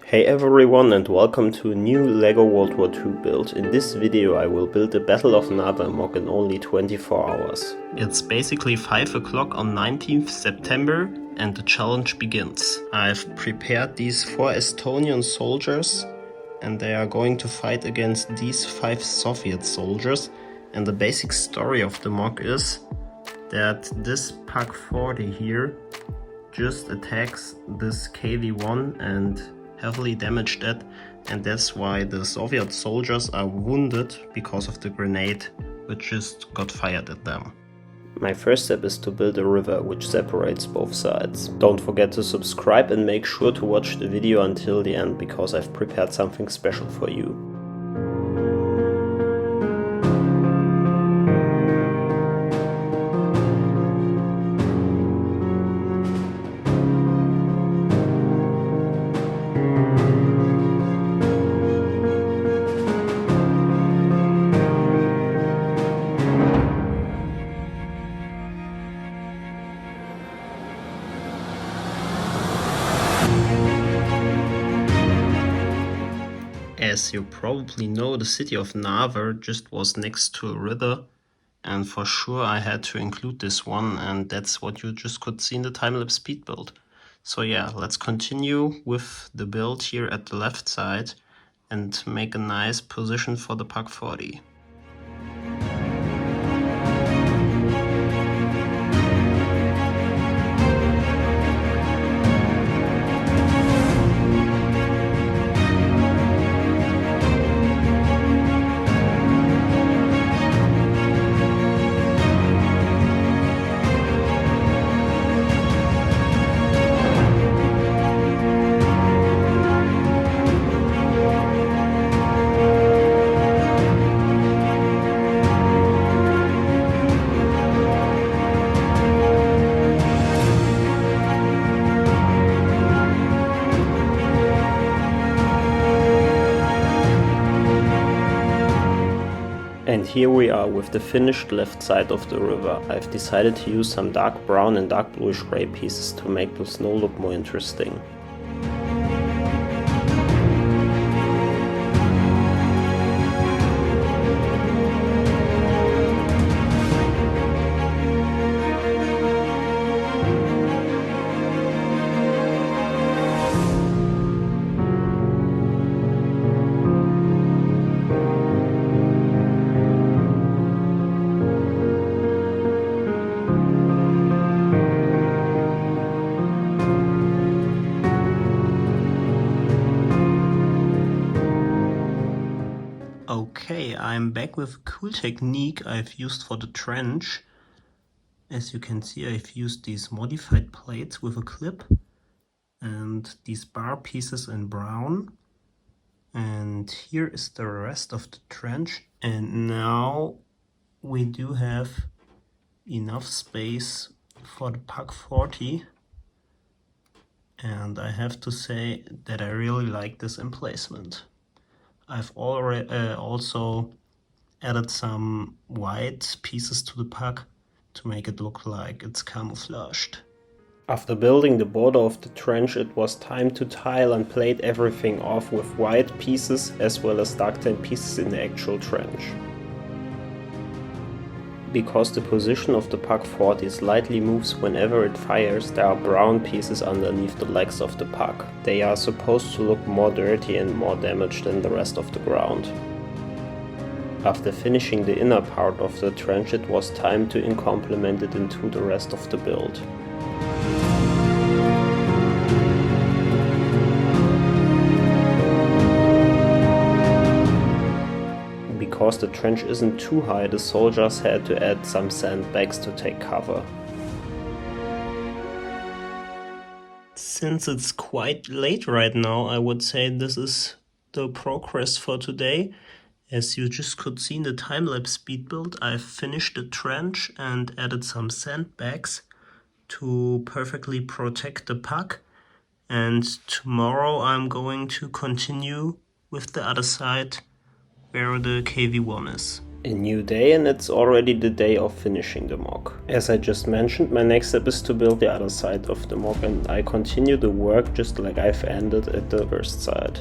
Hey everyone and welcome to a new Lego World War II build. In this video I will build the Battle of Narva mock in only 24 hours. It's basically 5 o'clock on 19th September and the challenge begins. I've prepared these 4 Estonian soldiers and they are going to fight against these 5 Soviet soldiers. And the basic story of the mock is that this Pak 40 here just attacks this KV-1 and heavily damaged it, and that's why the Soviet soldiers are wounded because of the grenade which just got fired at them. My first step is to build a river which separates both sides. Don't forget to subscribe and make sure to watch the video until the end because I've prepared something special for you. As you probably know, the city of Narva just was next to a river, and for sure I had to include this one, and that's what you just could see in the time-lapse speed build. So yeah, let's continue with the build here at the left side and make a nice position for the Pak 40. And here we are with the finished left side of the river. I've decided to use some dark brown and dark bluish gray pieces to make the snow look more interesting. Okay, I'm back with a cool technique I've used for the trench. As you can see, I've used these modified plates with a clip and these bar pieces in brown. And here is the rest of the trench. And now we do have enough space for the Pak 40. And I have to say that I really like this emplacement. I've already also added some white pieces to the Pak to make it look like it's camouflaged. After building the border of the trench, it was time to tile and plate everything off with white pieces as well as dark tan pieces in the actual trench. Because the position of the Pak 40 slightly moves whenever it fires, there are brown pieces underneath the legs of the Pak. They are supposed to look more dirty and more damaged than the rest of the ground. After finishing the inner part of the trench, it was time to complement it into the rest of the build. Because the trench isn't too high, the soldiers had to add some sandbags to take cover. Since it's quite late right now, I would say this is the progress for today. As you just could see in the time-lapse speed build, I've finished the trench and added some sandbags to perfectly protect the Pak. And tomorrow I'm going to continue with the other side where the KV-1 is. A new day, and it's already the day of finishing the mock. As I just mentioned, my next step is to build the other side of the mock, and I continue the work just like I've ended at the first side.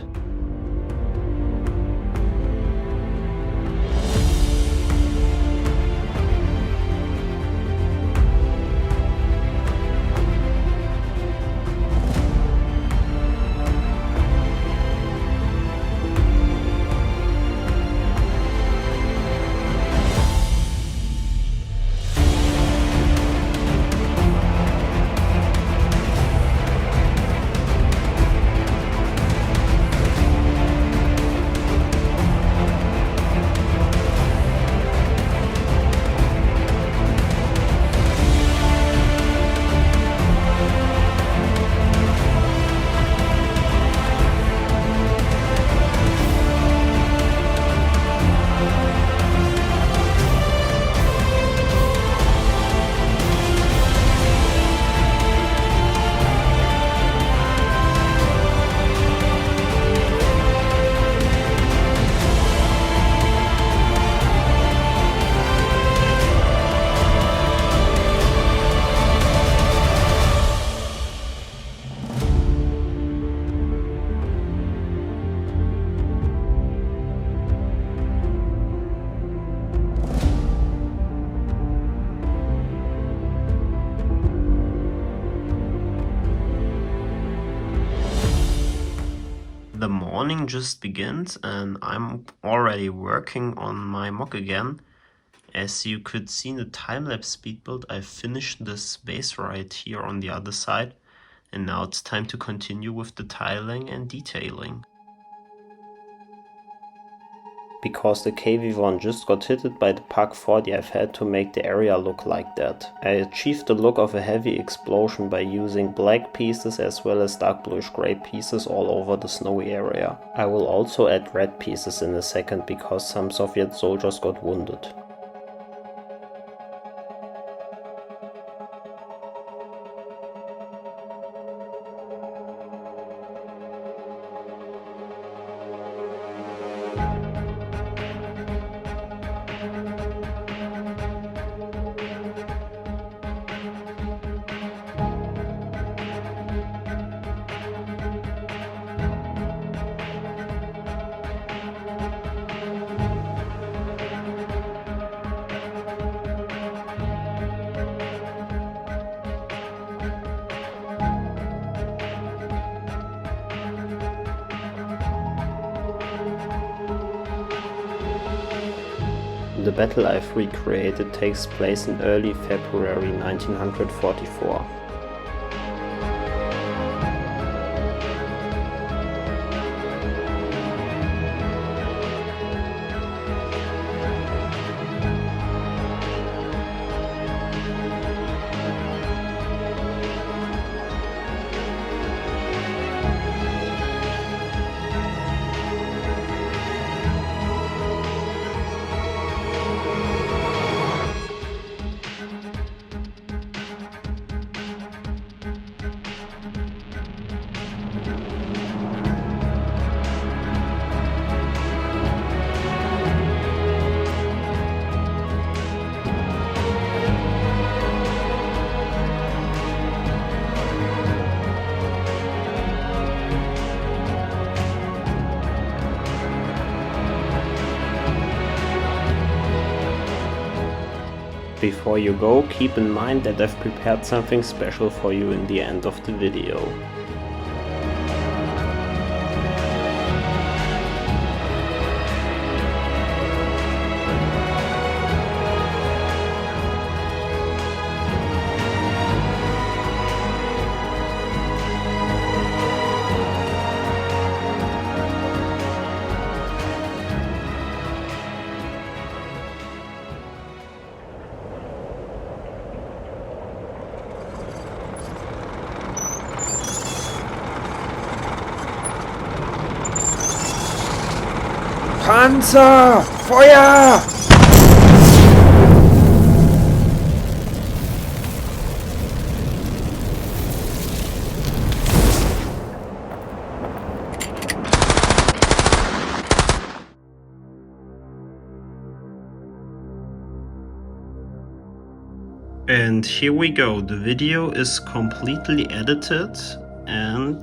The morning just begins and I'm already working on my mock again. As you could see in the time-lapse speed build, I finished this base right here on the other side, and now it's time to continue with the tiling and detailing. Because the KV1 just got hit by the PAC 40, I've had to make the area look like that. I achieved the look of a heavy explosion by using black pieces as well as dark bluish grey pieces all over the snowy area. I will also add red pieces in a second because some Soviet soldiers got wounded. The battle I've recreated takes place in early February 1944. Before you go, keep in mind that I've prepared something special for you in the end of the video. Panzer! Feuer! And here we go, the video is completely edited and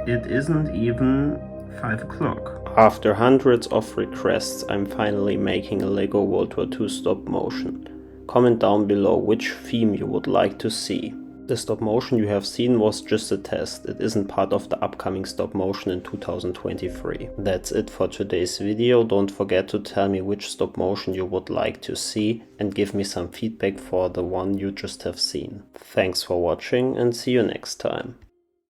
it isn't even 5 o'clock. After hundreds of requests, I'm finally making a Lego World War II stop motion. Comment down below which theme you would like to see. The stop motion you have seen was just a test, it isn't part of the upcoming stop motion in 2023. That's it for today's video. Don't forget to tell me which stop motion you would like to see and give me some feedback for the one you just have seen. Thanks for watching and see you next time.